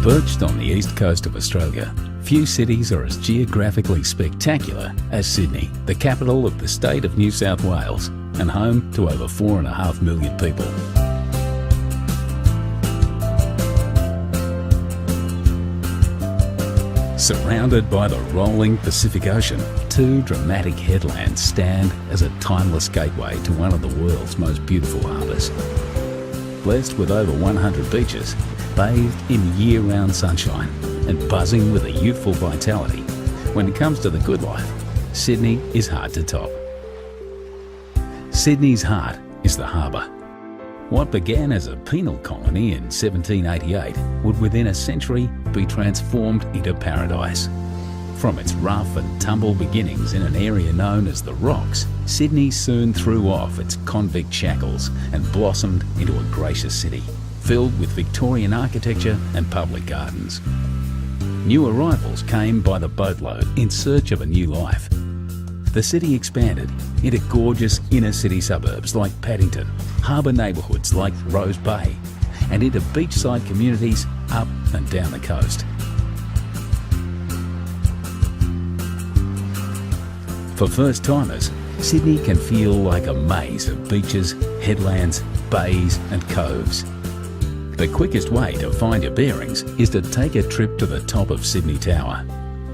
Perched on the east coast of Australia, few cities are as geographically spectacular as Sydney, the capital of the state of New South Wales and home to over 4.5 million people. Surrounded by the rolling Pacific Ocean, two dramatic headlands stand as a timeless gateway to one of the world's most beautiful harbours. Blessed with over 100 beaches, bathed in year-round sunshine and buzzing with a youthful vitality, when it comes to the good life, Sydney is hard to top. Sydney's heart is the harbour. What began as a penal colony in 1788 would within a century be transformed into paradise. From its rough and tumble beginnings in an area known as the Rocks, Sydney soon threw off its convict shackles and blossomed into a gracious city, filled with Victorian architecture and public gardens. New arrivals came by the boatload in search of a new life. The city expanded into gorgeous inner-city suburbs like Paddington, harbour neighbourhoods like Rose Bay, and into beachside communities up and down the coast. For first-timers, Sydney can feel like a maze of beaches, headlands, bays and coves. The quickest way to find your bearings is to take a trip to the top of Sydney Tower.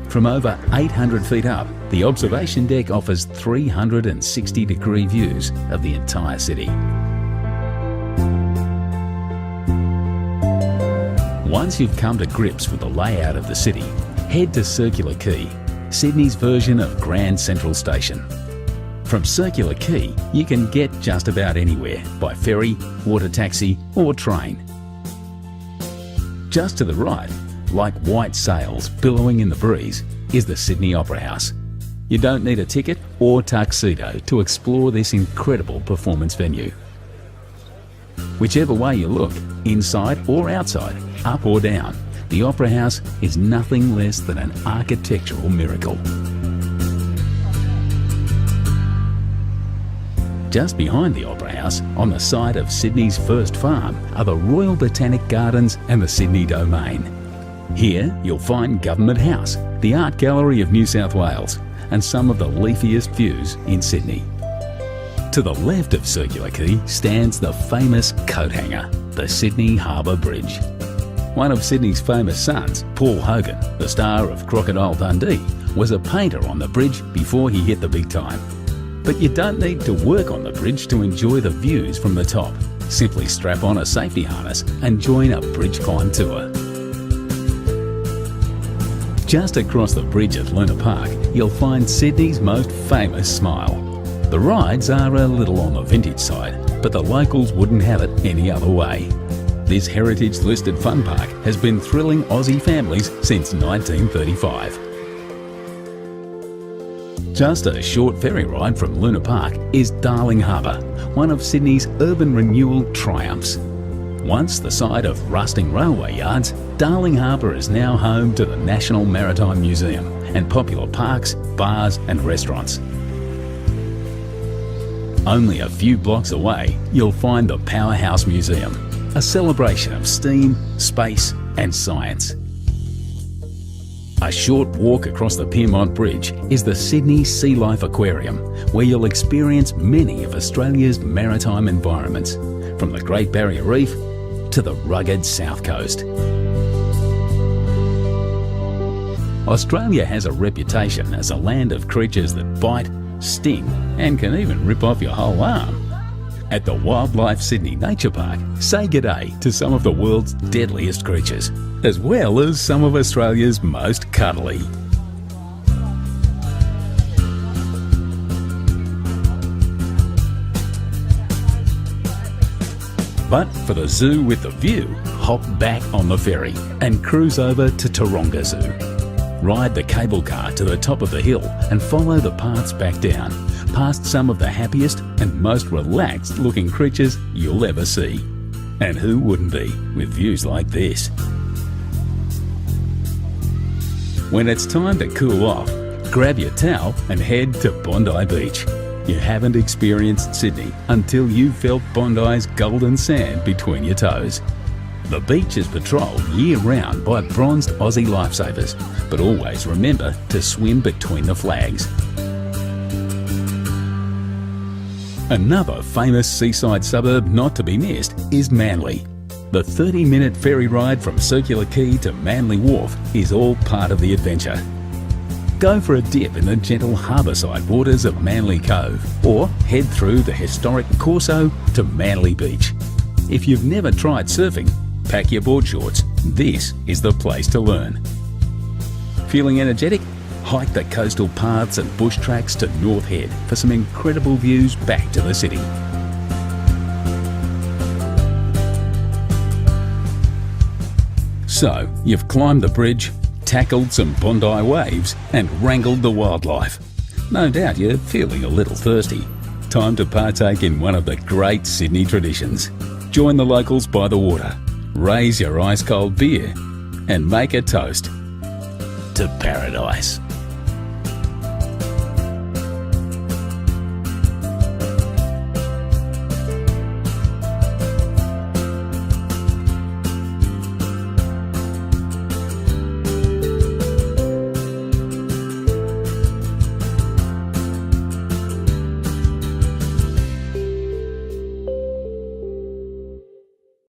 From over 800 feet up, the observation deck offers 360-degree views of the entire city. Once you've come to grips with the layout of the city, head to Circular Quay, Sydney's version of Grand Central Station. From Circular Quay, you can get just about anywhere by ferry, water taxi or train. Just to the right, like white sails billowing in the breeze, is the Sydney Opera House. You don't need a ticket or tuxedo to explore this incredible performance venue. Whichever way you look, inside or outside, up or down, the Opera House is nothing less than an architectural miracle. Just behind the Opera House, on the site of Sydney's first farm, are the Royal Botanic Gardens and the Sydney Domain. Here you'll find Government House, the Art Gallery of New South Wales, and some of the leafiest views in Sydney. To the left of Circular Quay stands the famous coat hanger, the Sydney Harbour Bridge. One of Sydney's famous sons, Paul Hogan, the star of Crocodile Dundee, was a painter on the bridge before he hit the big time. But you don't need to work on the bridge to enjoy the views from the top. Simply strap on a safety harness and join a bridge climb tour. Just across the bridge at Luna Park, you'll find Sydney's most famous smile. The rides are a little on the vintage side, but the locals wouldn't have it any other way. This heritage-listed fun park has been thrilling Aussie families since 1935. Just a short ferry ride from Luna Park is Darling Harbour, one of Sydney's urban renewal triumphs. Once the site of rusting railway yards, Darling Harbour is now home to the National Maritime Museum and popular parks, bars and restaurants. Only a few blocks away, you'll find the Powerhouse Museum, a celebration of steam, space and science. A short walk across the Piermont Bridge is the Sydney Sea Life Aquarium, where you'll experience many of Australia's maritime environments, from the Great Barrier Reef to the rugged South Coast. Australia has a reputation as a land of creatures that bite, sting and can even rip off your whole arm. At the Wildlife Sydney Nature Park, say g'day to some of the world's deadliest creatures, as well as some of Australia's most cuddly. But for the zoo with the view, hop back on the ferry and cruise over to Taronga Zoo. Ride the cable car to the top of the hill and follow the paths back down, past some of the happiest and most relaxed looking creatures you'll ever see. And who wouldn't be with views like this? When it's time to cool off, grab your towel and head to Bondi Beach. You haven't experienced Sydney until you've felt Bondi's golden sand between your toes. The beach is patrolled year-round by bronzed Aussie lifesavers, but always remember to swim between the flags. Another famous seaside suburb not to be missed is Manly. The 30-minute ferry ride from Circular Quay to Manly Wharf is all part of the adventure. Go for a dip in the gentle harbourside waters of Manly Cove, or head through the historic Corso to Manly Beach. If you've never tried surfing, pack your board shorts. This is the place to learn. Feeling energetic? Hike the coastal paths and bush tracks to North Head for some incredible views back to the city. So, you've climbed the bridge, tackled some Bondi waves and wrangled the wildlife. No doubt you're feeling a little thirsty. Time to partake in one of the great Sydney traditions. Join the locals by the water, raise your ice-cold beer and make a toast to paradise.